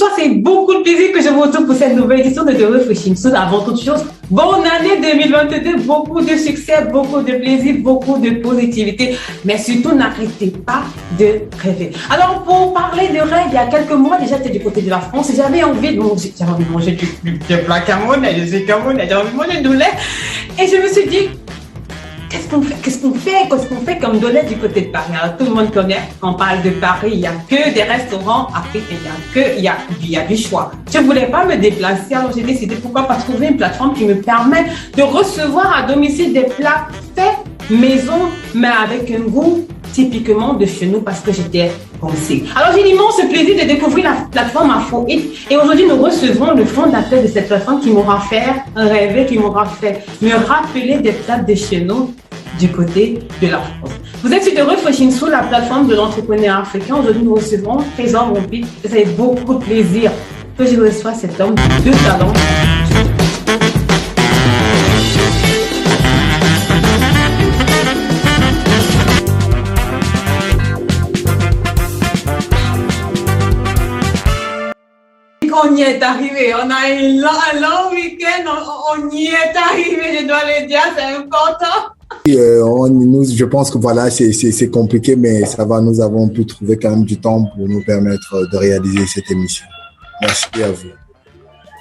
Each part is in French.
soir, c'est beaucoup de plaisir que je vous retrouve pour cette nouvelle édition de The Refreshing Soup. Avant toute chose, bonne année 2022, beaucoup de succès, beaucoup de plaisir, beaucoup de positivité, mais surtout n'arrêtez pas de rêver. Alors pour parler de rêve, il y a quelques mois déjà, j'étais du côté de la France et j'avais envie de manger du plat camerounais, je suis camerounais, j'avais envie de manger du lait et je me suis dit, qu'est-ce qu'on fait comme données du côté de Paris? Alors, tout le monde connaît, quand on parle de Paris, il n'y a que des restaurants africains, il y a du choix. Je ne voulais pas me déplacer, alors j'ai décidé pourquoi pas trouver une plateforme qui me permet de recevoir à domicile des plats faits maison, mais avec un goût typiquement de chez nous parce que j'étais homesick. Alors j'ai l'immense plaisir de découvrir la plateforme AfroEat et aujourd'hui nous recevons le fondateur de cette plateforme qui m'aura fait rêver, qui m'aura fait me rappeler des plats de chez nous du côté de la France. Vous êtes sur The Refreshing Soup, la plateforme de l'entrepreneur africain. Aujourd'hui nous recevons Trésor Mompit et ça fait beaucoup de plaisir que je reçois cet homme de talent. On y est arrivé, on a eu un long week-end, on y est arrivé, je dois le dire, c'est important. Je pense que voilà, c'est compliqué, mais nous avons pu trouver quand même du temps pour nous permettre de réaliser cette émission. Merci à vous.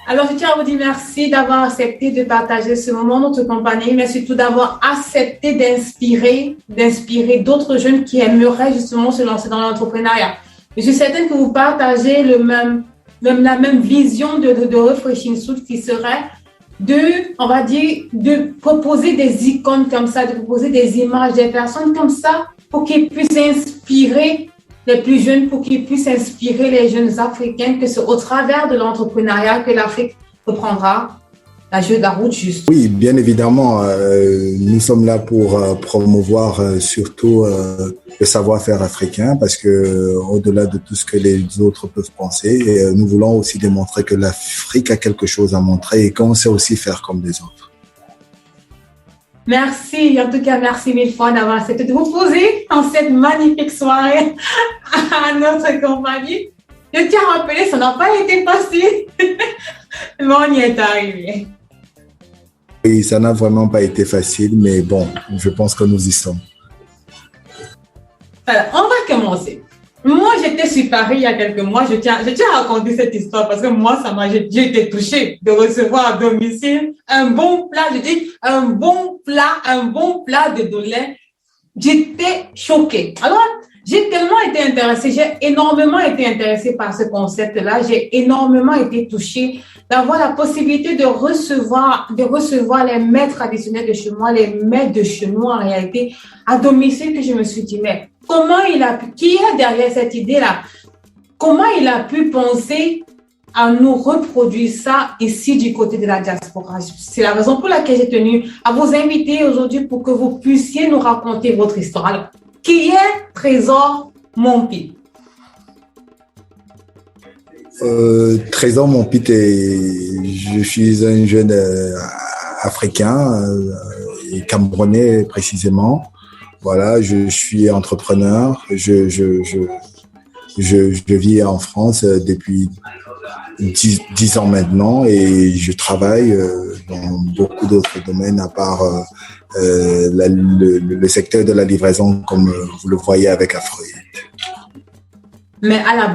Alors, je tiens à vous dire merci d'avoir accepté de partager ce moment dans notre compagnie, mais surtout d'avoir accepté d'inspirer d'autres jeunes qui aimeraient justement se lancer dans l'entrepreneuriat. Je suis certaine que vous partagez la même vision de Refreshing Soup qui serait de proposer des icônes comme ça, de proposer des images, des personnes comme ça pour qu'ils puissent inspirer les plus jeunes, pour qu'ils puissent inspirer les jeunes africains, que c'est au travers de l'entrepreneuriat que l'Afrique reprendra la route juste. Oui, bien évidemment, nous sommes là pour promouvoir surtout le savoir-faire africain parce que au-delà de tout ce que les autres peuvent penser, nous voulons aussi démontrer que l'Afrique a quelque chose à montrer et qu'on sait aussi faire comme les autres. Merci, en tout cas, merci mille fois d'avoir accepté de vous poser en cette magnifique soirée à notre compagnie. Je tiens à rappeler, ça n'a pas été facile, mais on y est arrivé. Oui, ça n'a vraiment pas été facile, mais bon, je pense que nous y sommes. Alors, on va commencer. Moi, j'étais sur Paris il y a quelques mois. Je tiens à raconter cette histoire parce que moi, j'ai été touchée de recevoir à domicile un bon plat. Je dis un bon plat de dolé. J'étais choquée. Alors, j'ai tellement été intéressée, j'ai énormément été intéressée par ce concept-là. J'ai énormément été touchée d'avoir la possibilité de recevoir les mets traditionnels de chez moi, les mets de chez nous en réalité, à domicile, que je me suis dit, mais qui est derrière cette idée-là? Comment il a pu penser à nous reproduire ça ici du côté de la diaspora? C'est la raison pour laquelle j'ai tenu à vous inviter aujourd'hui pour que vous puissiez nous raconter votre histoire. Alors, qui est Trésor Mompit? Trésor Mompit, je suis un jeune africain et camerounais précisément. Voilà, je suis entrepreneur. Je vis en France depuis 10 ans maintenant et je travaille dans beaucoup d'autres domaines à part le secteur de la livraison, comme vous le voyez avec AfroEat. Mais à la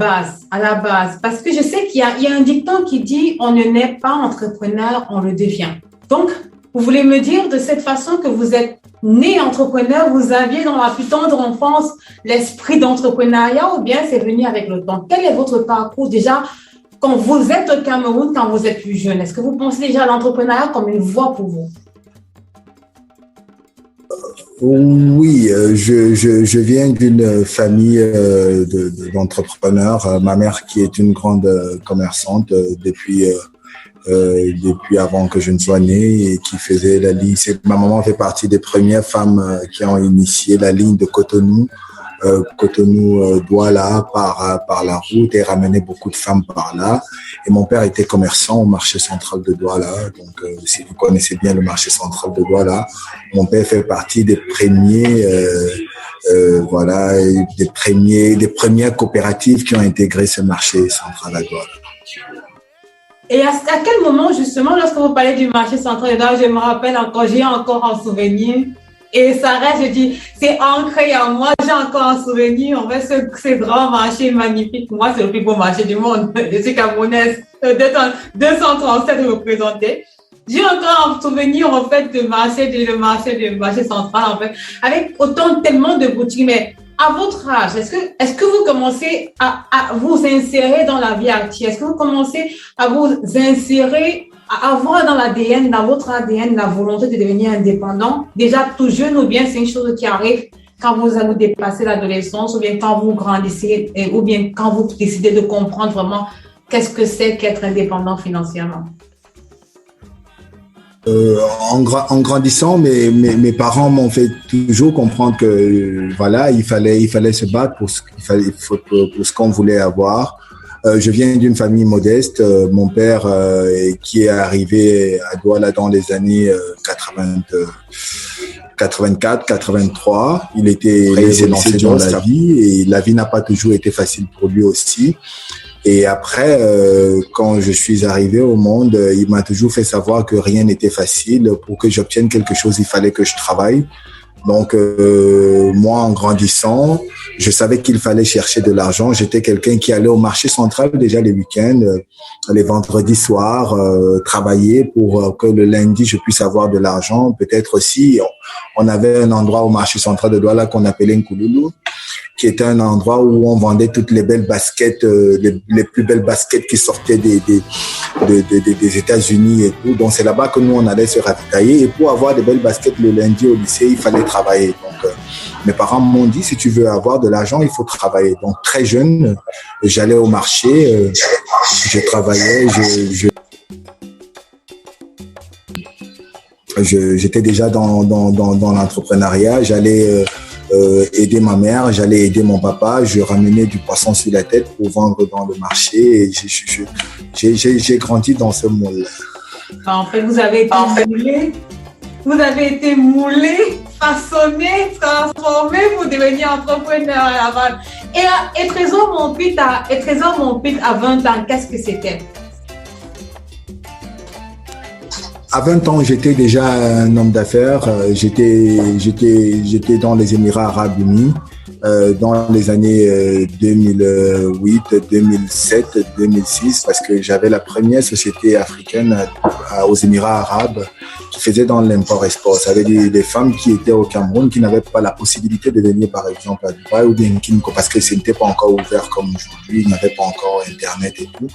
base, parce que je sais qu'il y a un dicton qui dit « on ne naît pas entrepreneur, on le devient ». Donc, vous voulez me dire de cette façon que vous êtes né entrepreneur, vous aviez dans la plus tendre enfance l'esprit d'entrepreneuriat ou bien c'est venu avec le temps? Quel est votre parcours déjà quand vous êtes au Cameroun, quand vous êtes plus jeune? Est-ce que vous pensez déjà à l'entrepreneuriat comme une voie pour vous? Oui, je viens d'une famille d'entrepreneurs. Ma mère qui est une grande commerçante depuis avant que je ne sois né et qui faisait la ligne. Ma maman fait partie des premières femmes qui ont initié la ligne de Cotonou Douala par la route et ramenait beaucoup de femmes par là. Et mon père était commerçant au marché central de Douala. Donc, si vous connaissez bien le marché central de Douala, mon père fait partie des premiers, des premières coopératives qui ont intégré ce marché central à Douala. Et à quel moment, justement, lorsque vous parlez du marché central, je me rappelle encore, j'ai encore un souvenir. Et ça reste, je dis, c'est ancré en moi, j'ai encore un souvenir. En fait, ce grand marché magnifique, pour moi, c'est le plus beau marché du monde. Je suis camerounaise, 237 représentée. J'ai encore un souvenir, en fait, le marché central, en fait, avec tellement de boutiques. Mais à votre âge, est-ce que vous commencez à vous insérer dans la vie active? Est-ce que vous commencez à vous insérer, à avoir dans votre ADN, la volonté de devenir indépendant, déjà tout jeune, ou bien c'est une chose qui arrive quand vous dépassez l'adolescence, ou bien quand vous grandissez, ou bien quand vous décidez de comprendre vraiment qu'est-ce que c'est qu'être indépendant financièrement? En grandissant, mes parents m'ont fait toujours comprendre que voilà, il fallait se battre pour ce qu'on voulait avoir. Je viens d'une famille modeste. Mon père, qui est arrivé à Douala dans les années 84, 83, il s'est lancé dans la vie et la vie n'a pas toujours été facile pour lui aussi. Et après, quand je suis arrivé au monde, il m'a toujours fait savoir que rien n'était facile. Pour que j'obtienne quelque chose, il fallait que je travaille. Donc, moi, en grandissant, je savais qu'il fallait chercher de l'argent. J'étais quelqu'un qui allait au marché central déjà les week-ends, les vendredis soirs, travailler pour que le lundi, je puisse avoir de l'argent. Peut-être aussi, on avait un endroit au marché central de Douala qu'on appelait Nkouloulou, qui était un endroit où on vendait toutes les belles baskets, les plus belles baskets qui sortaient des États-Unis et tout. Donc, c'est là-bas que nous, on allait se ravitailler. Et pour avoir des belles baskets le lundi au lycée, il fallait travailler. Donc, mes parents m'ont dit, si tu veux avoir de l'argent, il faut travailler. Donc, très jeune, j'allais au marché, je travaillais, j'étais déjà dans l'entrepreneuriat. J'allais aider ma mère, j'allais aider mon papa, je ramenais du poisson sur la tête pour vendre dans le marché. Et j'ai grandi dans ce monde-là. En fait, vous avez été moulé, façonné, transformé pour devenir entrepreneur à Laval. Et Trésor Montpitt à 20 ans, qu'est-ce que c'était? À 20 ans, j'étais déjà un homme d'affaires. J'étais dans les Émirats Arabes Unis dans les années 2008, 2007, 2006, parce que j'avais la première société africaine aux Émirats Arabes qui faisait dans l'import-export. Ça avait des femmes qui étaient au Cameroun qui n'avaient pas la possibilité de venir, par exemple, à Dubaï ou bien Kinko, parce que ce n'était pas encore ouvert comme aujourd'hui, il n'y avait pas encore Internet et tout.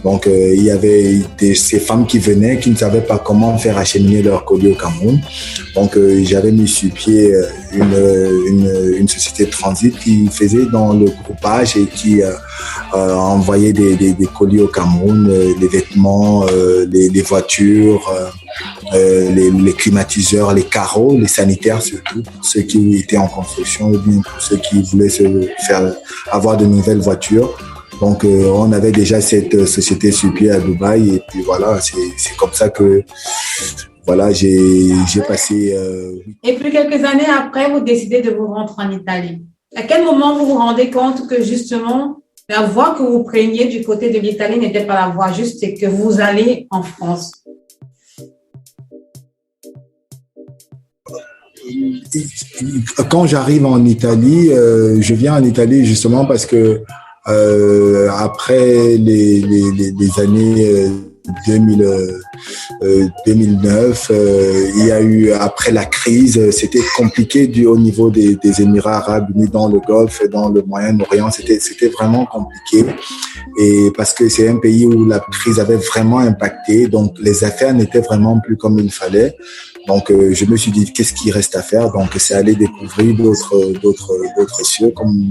Donc, il y avait ces femmes qui venaient, qui ne savaient pas comment faire acheminer leurs colis au Cameroun. Donc, j'avais mis sur pied une société de transit qui faisait dans le groupage et qui envoyait des colis au Cameroun, les vêtements, les voitures, les climatiseurs, les carreaux, les sanitaires surtout, pour ceux qui étaient en construction ou bien pour ceux qui voulaient avoir de nouvelles voitures. Donc, on avait déjà cette société sur pied à Dubaï et puis voilà, c'est comme ça que voilà, j'ai passé... Et puis quelques années après, vous décidez de vous rendre en Italie. À quel moment vous vous rendez compte que justement, la voie que vous preniez du côté de l'Italie n'était pas la voie juste et que vous allez en France? Quand j'arrive en Italie, je viens en Italie justement parce que après les années 2009, il y a eu, après la crise, c'était compliqué au niveau des Émirats Arabes Unis dans le Golfe et dans le Moyen-Orient. C'était vraiment compliqué. Et parce que c'est un pays où la crise avait vraiment impacté. Donc, les affaires n'étaient vraiment plus comme il fallait. Donc, je me suis dit, qu'est-ce qu'il reste à faire? Donc, c'est aller découvrir d'autres cieux comme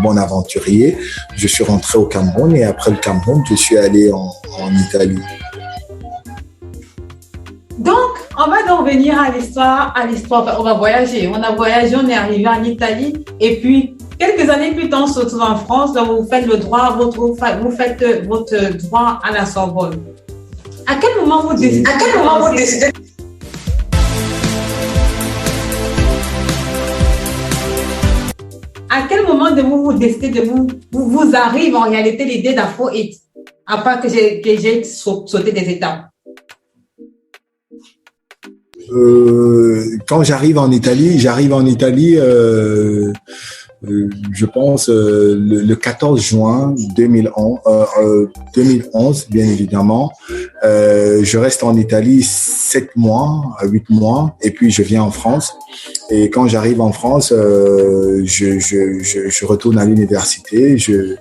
bon aventurier. Je suis rentré au Cameroun et après le Cameroun, je suis allé en Italie. Donc, on va donc venir à l'histoire. On va voyager. On a voyagé, on est arrivé en Italie et puis quelques années plus tard, on se retrouve en France. Donc, vous faites votre droit à la Sorbonne. À quel moment vous décidez? À quel moment de vous décidez vous arrive en réalité l'idée d'Afro-It? À part que j'ai sauté des étapes. Quand j'arrive en Italie, je pense le 14 juin 2011, bien évidemment. Je reste en Italie 7 mois, 8 mois, et puis je viens en France. Et quand j'arrive en France, je retourne à l'université. Je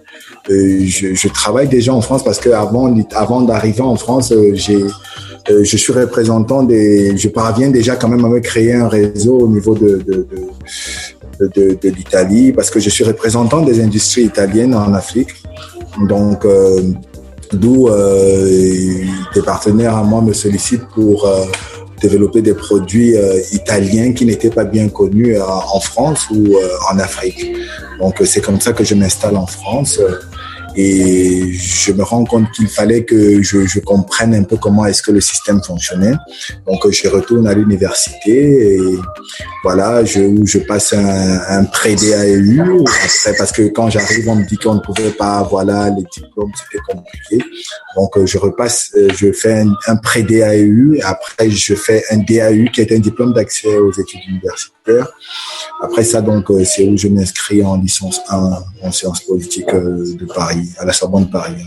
travaille déjà en France parce que avant d'arriver en France, je suis représentant je parviens déjà quand même à me créer un réseau au niveau de l'Italie parce que je suis représentant des industries italiennes en Afrique. Donc, d'où des partenaires à moi me sollicitent pour développer des produits italiens qui n'étaient pas bien connus en France ou en Afrique. Donc, c'est comme ça que je m'installe en France. Et je me rends compte qu'il fallait que je comprenne un peu comment est-ce que le système fonctionnait. Donc, je retourne à l'université et voilà, je passe un pré-DAEU. Après, parce que quand j'arrive, on me dit qu'on ne pouvait pas, voilà, les diplômes, c'était compliqué. Donc, je fais un pré-DAEU. Après, je fais un DAU qui est un diplôme d'accès aux études universitaires. Après ça, donc, c'est où je m'inscris en licence 1 en sciences politiques de Paris, à la Sorbonne de Paris.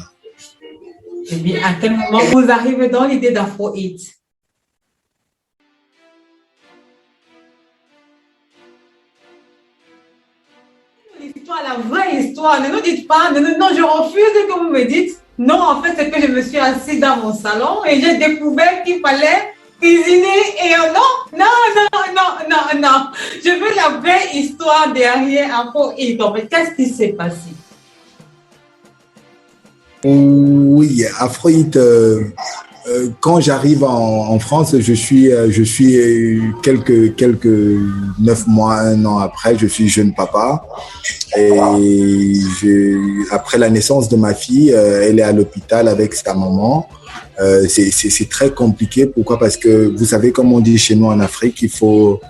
Eh bien, à quel moment vous arrivez dans l'idée d'Afro-Hit? L'histoire, la vraie histoire. Ne nous dites pas, non, je refuse que vous me dites. Non, en fait, c'est que je me suis assise dans mon salon et j'ai découvert qu'il fallait cuisiner et non. Je veux la vraie histoire derrière Afro-Hit. En fait, qu'est-ce qui s'est passé? Oui, Afro-Hit, quand j'arrive en France, je suis quelques 9 mois, 1 an après, je suis jeune papa. Et après la naissance de ma fille, elle est à l'hôpital avec sa maman. C'est très compliqué. Pourquoi? Parce que vous savez, comme on dit chez nous en Afrique, il faut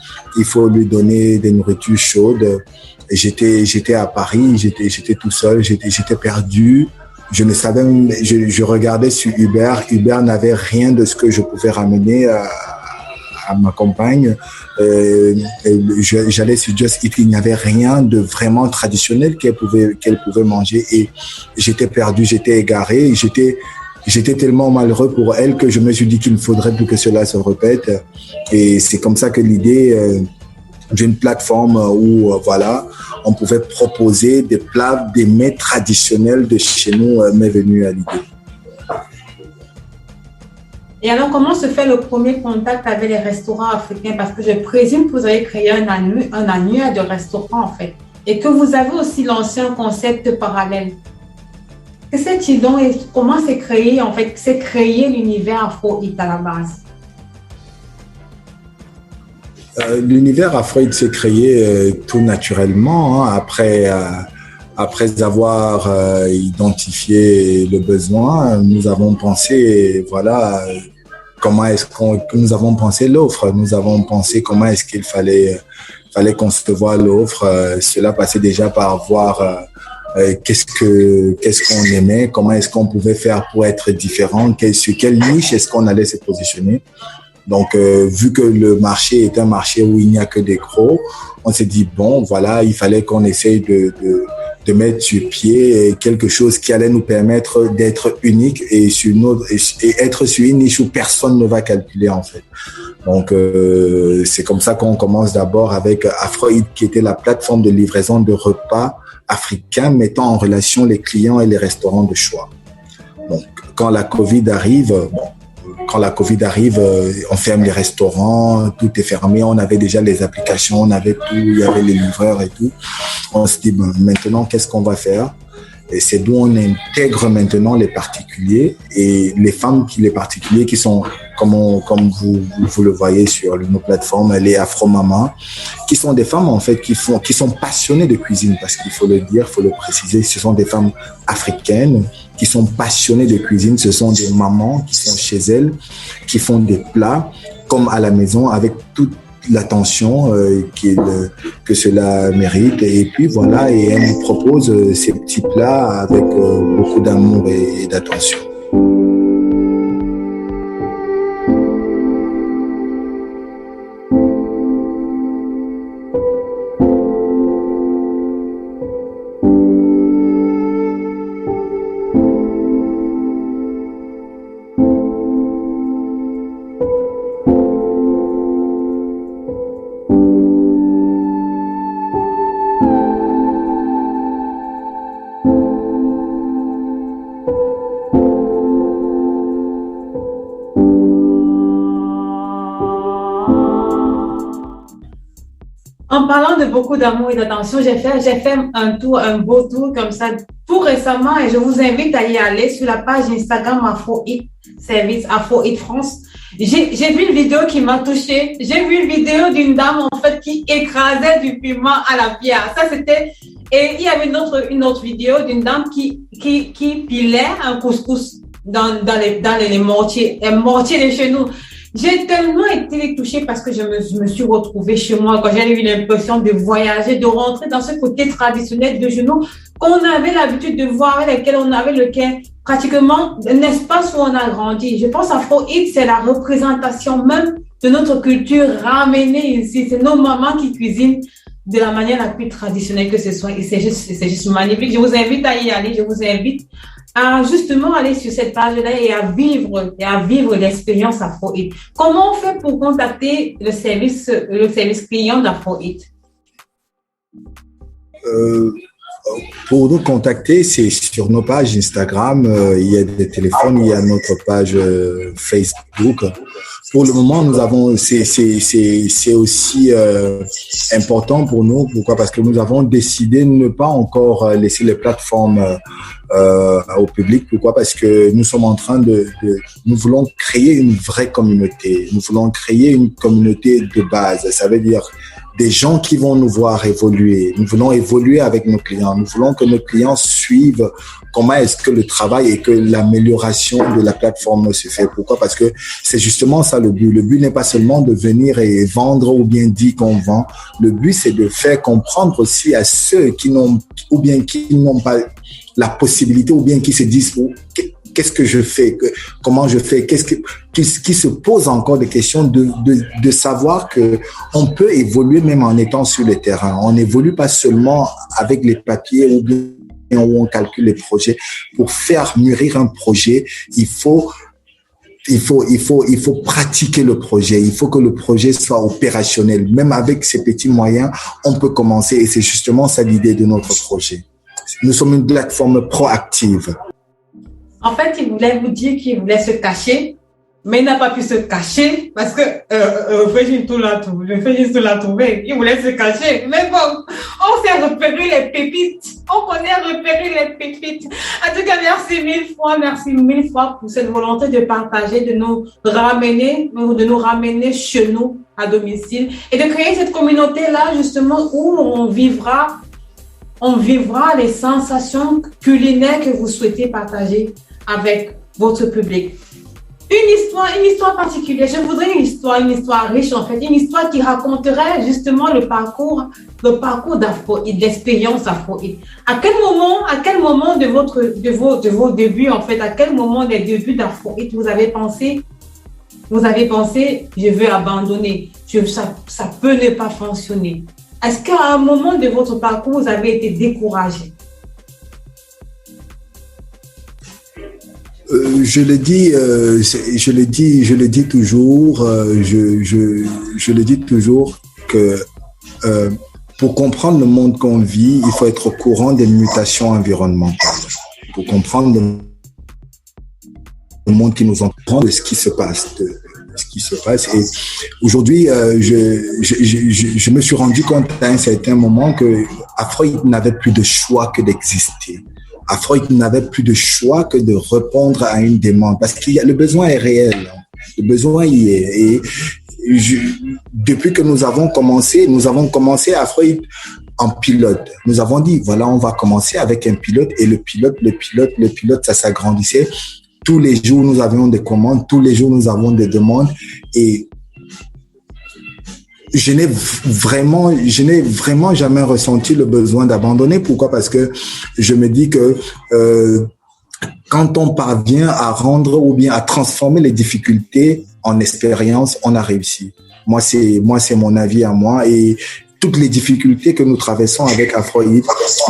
lui donner des nourritures chaudes. J'étais à Paris, j'étais tout seul, j'étais perdu. Je ne savais, je regardais sur Uber. Uber n'avait rien de ce que je pouvais ramener à ma compagne. J'allais sur Just Eat, il n'y avait rien de vraiment traditionnel qu'elle pouvait manger. Et j'étais perdu, j'étais égaré. J'étais tellement malheureux pour elle que je me suis dit qu'il ne faudrait plus que cela se répète. Et c'est comme ça que l'idée d'une plateforme où voilà, on pouvait proposer des plats, des mets traditionnels de chez nous m'est venue à l'idée. Et alors, comment se fait le premier contact avec les restaurants africains? Parce que je présume que vous avez créé un annuaire de restaurants, en fait, et que vous avez aussi lancé un concept parallèle. Que c'est-il donc et comment c'est créé, en fait, c'est créé l'univers Afro-Hit à la base? L'univers Afro-Hit s'est créé tout naturellement, hein, après avoir identifié le besoin. Nous avons pensé, voilà, nous avons pensé l'offre. Nous avons pensé comment est-ce qu'il fallait concevoir l'offre. Cela passait déjà par voir qu'est-ce qu'on aimait, comment est-ce qu'on pouvait faire pour être différent, sur quelle niche est-ce qu'on allait se positionner. Donc, vu que le marché est un marché où il n'y a que des gros, on s'est dit, bon, voilà, il fallait qu'on essaye de mettre sur pied quelque chose qui allait nous permettre d'être unique et être sur une niche où personne ne va calculer, en fait. Donc, c'est comme ça qu'on commence d'abord avec Afro-Hit, qui était la plateforme de livraison de repas africains mettant en relation les clients et les restaurants de choix. Donc, quand la Covid arrive, on ferme les restaurants, tout est fermé. On avait déjà les applications, on avait tout, il y avait les livreurs et tout. On se dit, bon, maintenant, qu'est-ce qu'on va faire? Et c'est d'où on intègre maintenant les particuliers et les particuliers qui sont, comme vous le voyez sur nos plateformes, les Afro-Mamas, qui sont des femmes en fait qui sont passionnées de cuisine, parce qu'il faut le dire, il faut le préciser, ce sont des femmes africaines qui sont passionnées de cuisine. Ce sont des mamans qui sont chez elles, qui font des plats comme à la maison avec toute l'attention que cela mérite. Et puis voilà, et elle nous propose ces petits plats avec beaucoup d'amour et d'attention. En parlant de beaucoup d'amour et d'attention, j'ai fait un beau tour comme ça tout récemment et je vous invite à y aller sur la page Instagram Afro-Hit, service Afro-Hit France. J'ai vu une vidéo qui m'a touchée. J'ai vu une vidéo d'une dame, en fait, qui écrasait du piment à la pierre. Ça, c'était, et il y avait une autre vidéo d'une dame qui pilait un couscous dans les mortiers de chez nous. J'ai tellement été touchée parce que je me suis retrouvée chez moi quand j'ai eu l'impression de voyager, de rentrer dans ce côté traditionnel de chez nous qu'on avait l'habitude de voir, avec lequel on avait pratiquement un espace où on a grandi. Je pense Afro-Hit, c'est la représentation même de notre culture ramenée ici. C'est nos mamans qui cuisinent de la manière la plus traditionnelle que ce soit. Et c'est juste magnifique. Je vous invite à y aller. Je vous invite à justement aller sur cette page-là et à vivre l'expérience Afro-Hit. Comment on fait pour contacter le service client d'Afro-Hit? Pour nous contacter, c'est sur nos pages Instagram, il y a des téléphones, il y a notre page Facebook. Pour le moment, nous avons, c'est aussi important pour nous. Pourquoi? Parce que nous avons décidé de ne pas encore laisser les plateformes au public. Pourquoi? Parce que nous sommes en train nous voulons créer une vraie communauté. Nous voulons créer une communauté de base. Ça veut dire des gens qui vont nous voir évoluer. Nous voulons évoluer avec nos clients. Nous voulons que nos clients suivent comment est-ce que le travail et que l'amélioration de la plateforme se fait. Pourquoi? Parce que c'est justement ça le but. Le but n'est pas seulement de venir et vendre ou bien dire qu'on vend. Le but, c'est de faire comprendre aussi à ceux qui n'ont pas la possibilité ou bien qui se disent qu'est-ce que je fais, comment je fais, qui se pose encore des questions de savoir que on peut évoluer même en étant sur le terrain. On n'évolue pas seulement avec les papiers ou bien où on calcule les projets. Pour faire mûrir un projet, il faut pratiquer le projet. Il faut que le projet soit opérationnel. Même avec ces petits moyens, on peut commencer et c'est justement ça l'idée de notre projet. Nous sommes une plateforme proactive. En fait, il voulait vous dire qu'il voulait se cacher, mais il n'a pas pu se cacher parce que le fait juste la trouver. Il voulait se cacher, mais bon, on s'est repéré les pépites. On connaît repérer les pépites. En tout cas, merci mille fois pour cette volonté de partager, de nous ramener chez nous à domicile et de créer cette communauté-là justement où on vivra les sensations culinaires que vous souhaitez partager avec votre public. Une histoire particulière. Je voudrais une histoire riche en fait, une histoire qui raconterait justement le parcours d'Afro-Hit, l'expérience Afro-Hit. À quel moment de vos débuts en fait, à quel moment des débuts d'Afro-Hit vous avez pensé, je veux abandonner, ça peut ne pas fonctionner. Est-ce qu'à un moment de votre parcours, vous avez été découragé? Je le dis toujours que pour comprendre le monde qu'on vit, il faut être au courant des mutations environnementales. Pour comprendre le monde qui nous entoure, de ce qui se passe, Et aujourd'hui, je me suis rendu compte à un certain moment que Afro-Hit n'avait plus de choix que d'exister. Afro-Hit n'avait plus de choix que de répondre à une demande parce que le besoin est réel. Le besoin y est. Et depuis que nous avons commencé Afro-Hit en pilote. Nous avons dit, voilà, on va commencer avec un pilote et le pilote, ça s'agrandissait. Tous les jours, nous avions des commandes. Tous les jours, nous avons des demandes. Et je n'ai vraiment jamais ressenti le besoin d'abandonner. Pourquoi? Parce que je me dis que quand on parvient à rendre ou bien à transformer les difficultés en expérience, on a réussi. Moi, c'est mon avis à moi. Et toutes les difficultés que nous traversons avec Afrohit,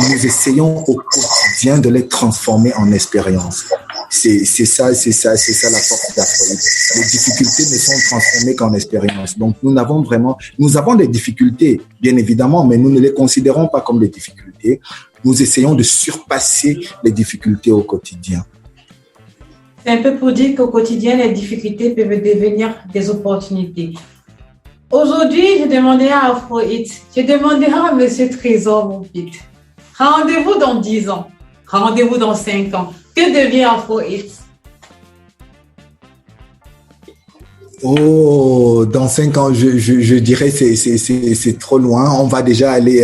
nous essayons au quotidien de les transformer en expérience. C'est ça la force d'Afrohit. Les difficultés ne sont transformées qu'en expérience. Donc, nous avons des difficultés, bien évidemment, mais nous ne les considérons pas comme des difficultés. Nous essayons de surpasser les difficultés au quotidien. C'est un peu pour dire qu'au quotidien, les difficultés peuvent devenir des opportunités. Aujourd'hui, je demanderai à Afrohit, je demanderai à Monsieur Trésor, mon fils. Rendez-vous dans 10 ans, rendez-vous dans 5 ans. Que devient Afrohit? Oh, dans 5 ans, je dirais c'est trop loin. On va déjà aller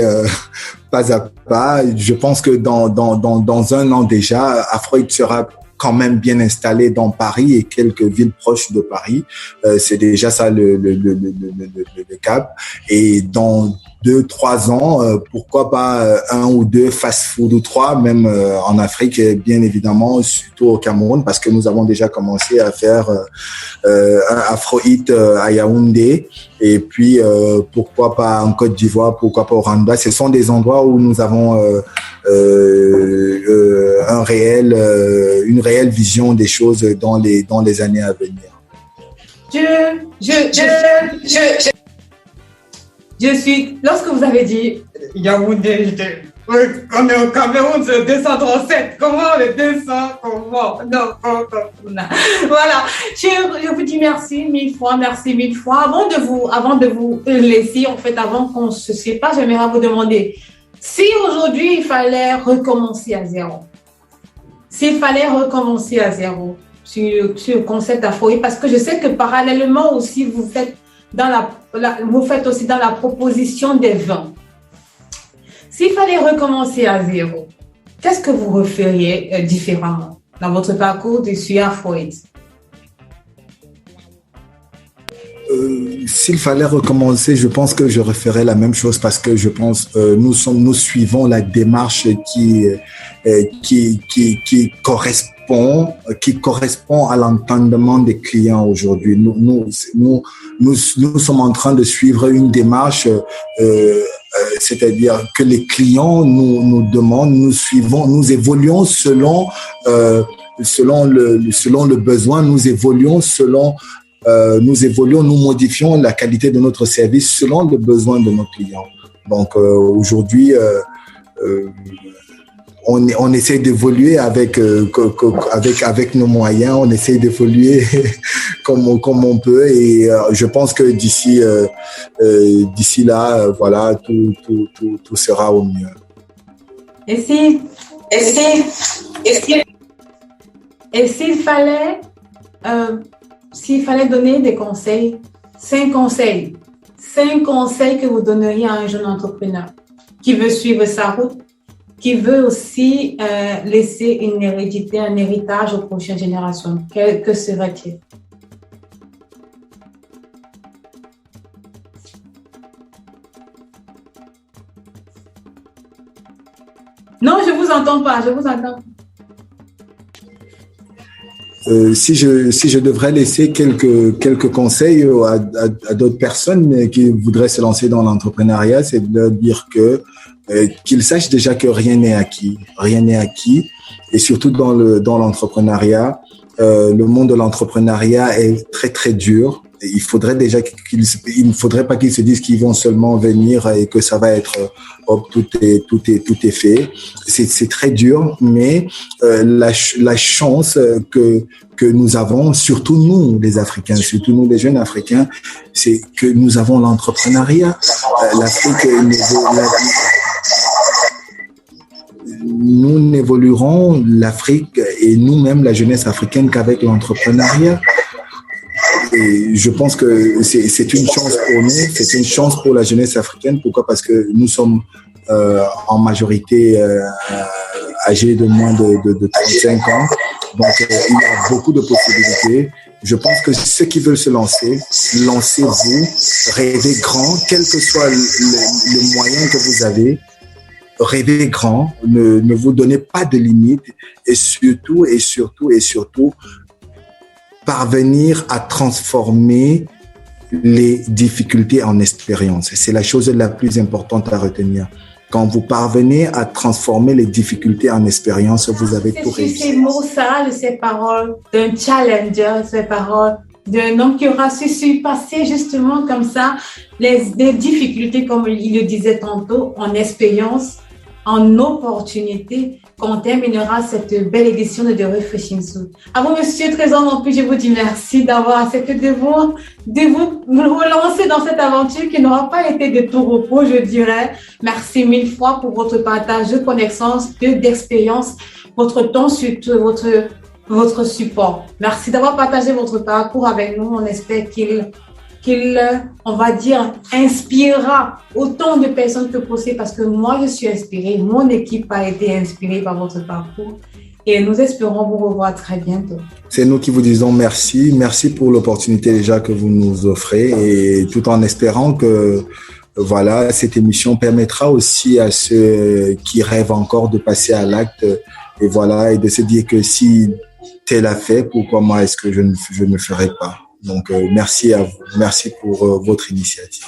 pas à pas. Je pense que dans un an déjà, Afrohit sera quand même bien installé dans Paris et quelques villes proches de Paris. C'est déjà ça le cap. Et dans 2-3 ans, pourquoi pas 1 ou 2 fast-food ou 3, même en Afrique, bien évidemment, surtout au Cameroun, parce que nous avons déjà commencé à faire un Afrohit à Yaoundé. Et puis, pourquoi pas en Côte d'Ivoire, pourquoi pas au Rwanda. Ce sont des endroits où nous avons une réelle vision des choses dans les années à venir. Je suis, lorsque vous avez dit Yaoundé, on est au Cameroun, c'est 237. Comment le 200? Comment? Non. Voilà. Je vous dis merci mille fois. Avant de vous laisser, en fait, avant qu'on se sépare, j'aimerais vous demander si aujourd'hui il fallait recommencer à zéro. S'il fallait recommencer à zéro sur le concept d'Afrohit, parce que je sais que parallèlement aussi vous faites aussi dans la proposition des vins. S'il fallait recommencer à zéro, qu'est-ce que vous referiez différemment dans votre parcours sur Afrohit? S'il fallait recommencer, je pense que je referais la même chose parce que je pense nous suivons la démarche qui correspond à l'entendement des clients aujourd'hui. Nous sommes en train de suivre une démarche, c'est-à-dire que les clients nous demandent, nous évoluons selon le besoin, nous modifions la qualité de notre service selon le besoin de nos clients. Donc aujourd'hui, on essaie d'évoluer avec nos moyens, on essaie d'évoluer comme on peut et je pense que d'ici là, voilà, tout sera au mieux. Et s'il fallait donner des conseils, 5 conseils que vous donneriez à un jeune entrepreneur qui veut suivre sa route, qui veut aussi laisser une hérédité, un héritage aux prochaines générations, que serait-il? Non, je vous entends pas, Si je devrais laisser quelques conseils à d'autres personnes qui voudraient se lancer dans l'entrepreneuriat, c'est de leur dire qu'ils sachent déjà que rien n'est acquis, et surtout dans l'entrepreneuriat, le monde de l'entrepreneuriat est très très dur. Il ne faudrait pas qu'ils se disent qu'ils vont seulement venir et que ça va être tout est fait. C'est très dur, mais la chance que nous avons, surtout nous les Africains, surtout nous les jeunes Africains, c'est que nous avons l'entrepreneuriat. L'Afrique, nous n'évoluerons l'Afrique et nous-mêmes la jeunesse africaine qu'avec l'entrepreneuriat. Et je pense que c'est une chance pour nous, c'est une chance pour la jeunesse africaine. Pourquoi? Parce que nous sommes en majorité âgés de moins de 35 ans. Donc, il y a beaucoup de possibilités. Je pense que ceux qui veulent se lancer, lancez-vous, rêvez grand, quel que soit le moyen que vous avez. Rêvez grand, ne vous donnez pas de limites et surtout, parvenir à transformer les difficultés en expérience. C'est la chose la plus importante à retenir. Quand vous parvenez à transformer les difficultés en expérience, vous avez tout réussi. C'est ces mots, ça, de ces paroles d'un challenger, ces paroles d'un homme qui aura su surpasser justement comme ça les difficultés, comme il le disait tantôt, en expérience, en opportunité, qu'on terminera cette belle édition de The Refreshing Soul. À vous, Monsieur Trésor Mampouy, je vous dis merci d'avoir accepté de vous relancer dans cette aventure qui n'aura pas été de tout repos, je dirais. Merci mille fois pour votre partage de connaissances, d'expérience, votre temps, surtout votre support. Merci d'avoir partagé votre parcours avec nous. On espère qu'il, on va dire, inspirera autant de personnes que possible, parce que moi, je suis inspirée, mon équipe a été inspirée par votre parcours et nous espérons vous revoir très bientôt. C'est nous qui vous disons merci. Merci pour l'opportunité déjà que vous nous offrez, et tout en espérant que voilà, cette émission permettra aussi à ceux qui rêvent encore de passer à l'acte, et voilà, et de se dire que si tel a fait, pourquoi moi est-ce que je ne ferai pas? Donc, merci à vous. Merci pour votre initiative.